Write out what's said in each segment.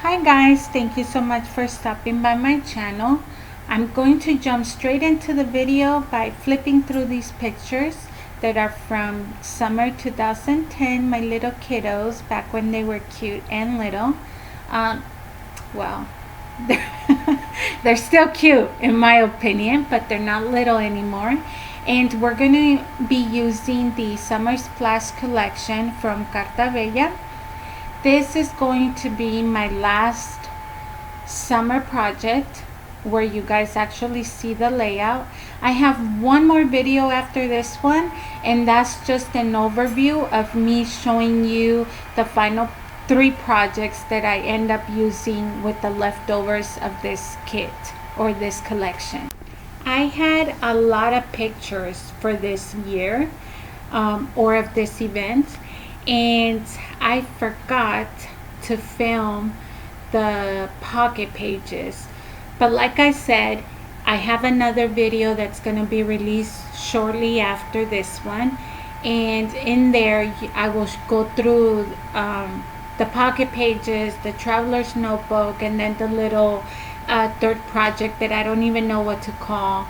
Hi guys, thank you so much for stopping by my channel. I'm going to jump straight into the video by flipping through these pictures that are from summer 2010, my little kiddos back when they were cute and little. Um, well, they're still cute in my opinion, but they're not little anymore. And we're going to be using the Summer Splash collection from Carta. This is going to be my last summer project where you guys actually see the layout. I have one more video after this one, and that's just an overview of me showing you the final 3 projects that I end up using with the leftovers of this kit or this collection. I had a lot of pictures for this year or of this event, and I forgot to film the pocket pages. But like I said, I have another video that's going to be released shortly after this one, and in there I will go through the pocket pages, the traveler's notebook, and then the little third project that I don't even know what to call,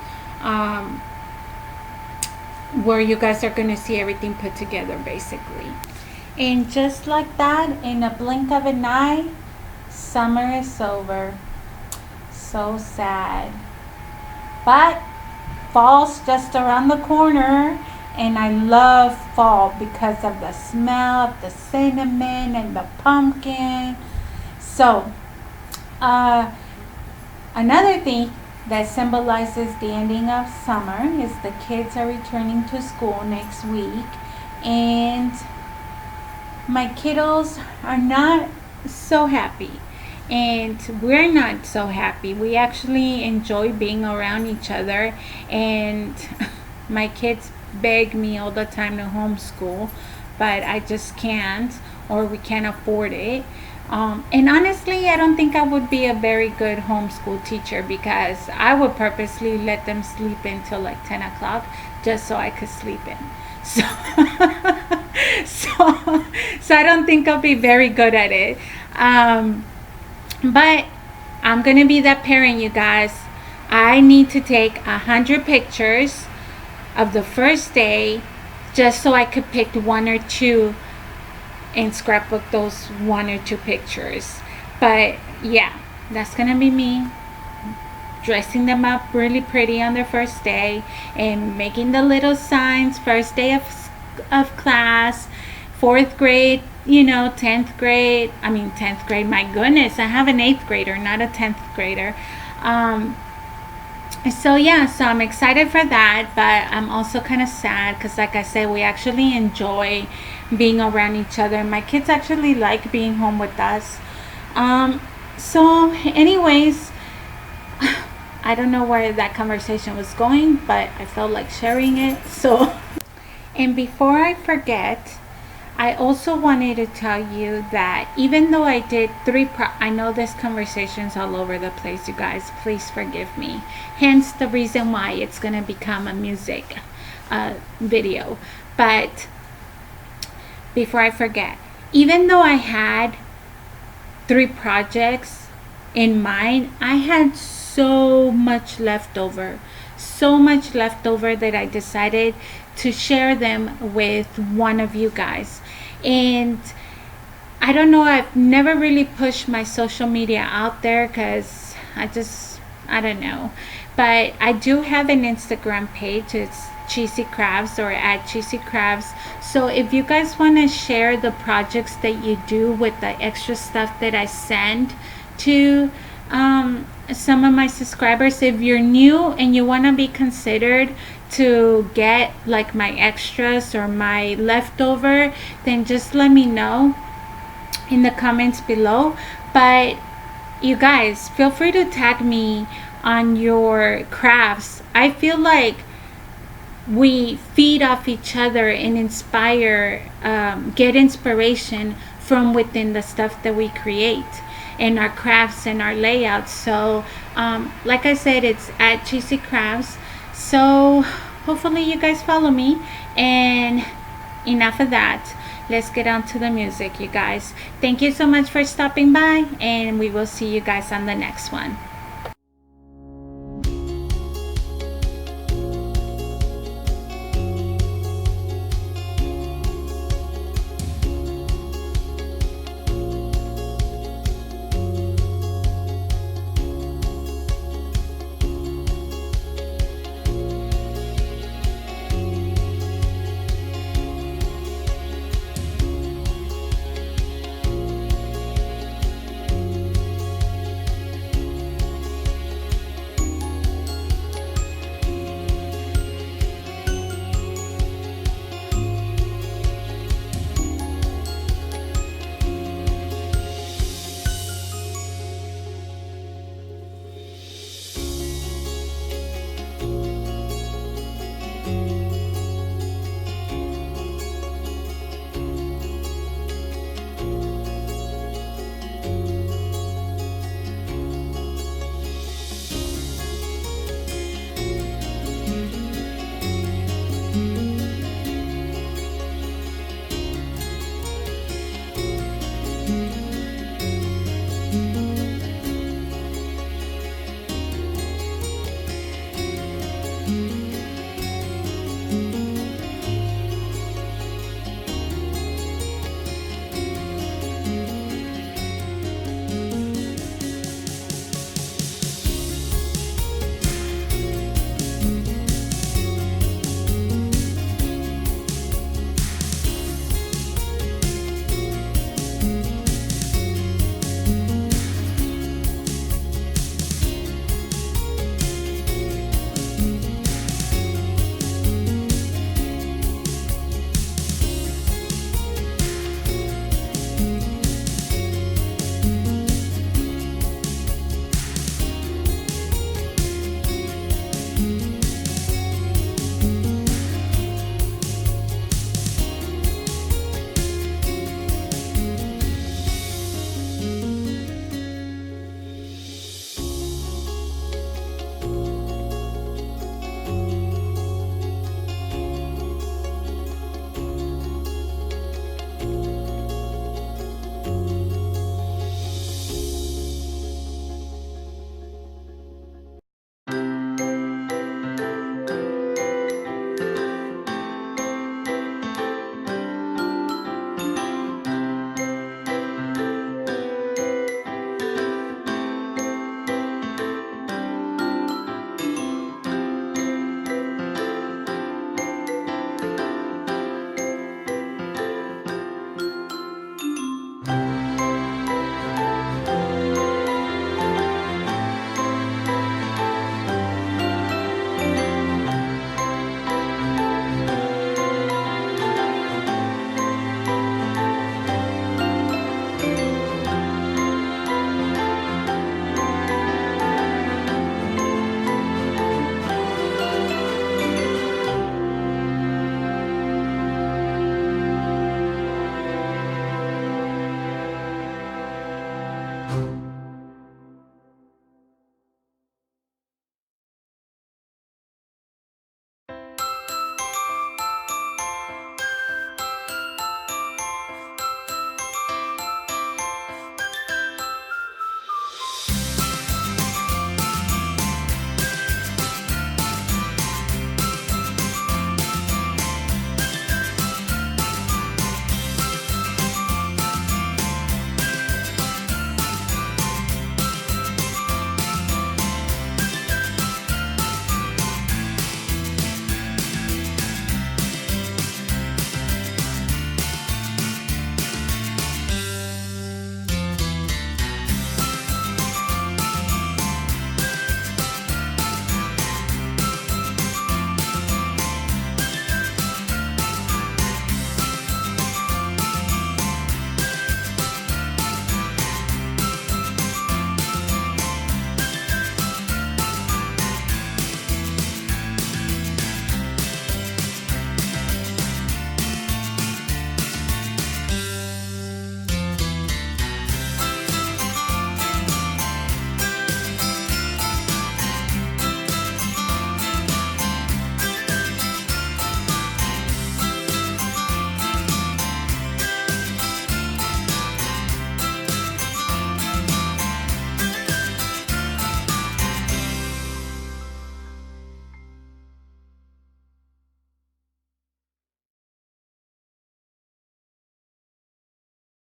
where you guys are going to see everything put together basically. And just like that, in a blink of an eye, summer is over. So sad. But fall's just around the corner, and I love fall because of the smell of the cinnamon and the pumpkin. So, another thing that symbolizes the ending of summer is the kids are returning to school next week, and my kiddos are not so happy, and we're not so happy. We actually enjoy being around each other, and my kids beg me all the time to homeschool, but I just can't, or we can't afford it. And honestly, I don't think I would be a very good homeschool teacher, because I would purposely let them sleep until like 10 o'clock just so I could sleep in. So, so I don't think I'll be very good at it. But I'm gonna be that parent, you guys. I need to take 100 pictures of the first day just so I could pick 1 or 2 and scrapbook those 1 or 2 pictures. But yeah, that's gonna be me dressing them up really pretty on their first day and making the little signs. First day of class, 4th grade, 10th grade. 10th grade, my goodness, I have an 8th grader, not a 10th grader. So I'm excited for that, but I'm also kind of sad because, like I said, we actually enjoy being around each other. My kids actually like being home with us. So anyways, I don't know where that conversation was going, but I felt like sharing it. So, and before I forget, I also wanted to tell you that even though I did I know this conversation's all over the place, you guys. Please forgive me. Hence the reason why it's going to become a music video. But before I forget, even though I had 3 projects in mind, I had so much leftover that I decided to share them with one of you guys. And I don't know, I've never really pushed my social media out there because I don't know, but I do have an Instagram page. It's cheesykrafts, or at cheesykrafts. So if you guys want to share the projects that you do with the extra stuff that I send to some of my subscribers, if you're new and you want to be considered to get like my extras or my leftover, then just let me know in the comments below. But you guys, feel free to tag me on your crafts. I feel like we feed off each other and inspire, get inspiration from within the stuff that we create and our crafts and our layouts. So like I said, it's at cheesykrafts. So hopefully you guys follow me. And enough of that. let's get on to the music, you guys. Thank you so much for stopping by, and we will see you guys on the next one.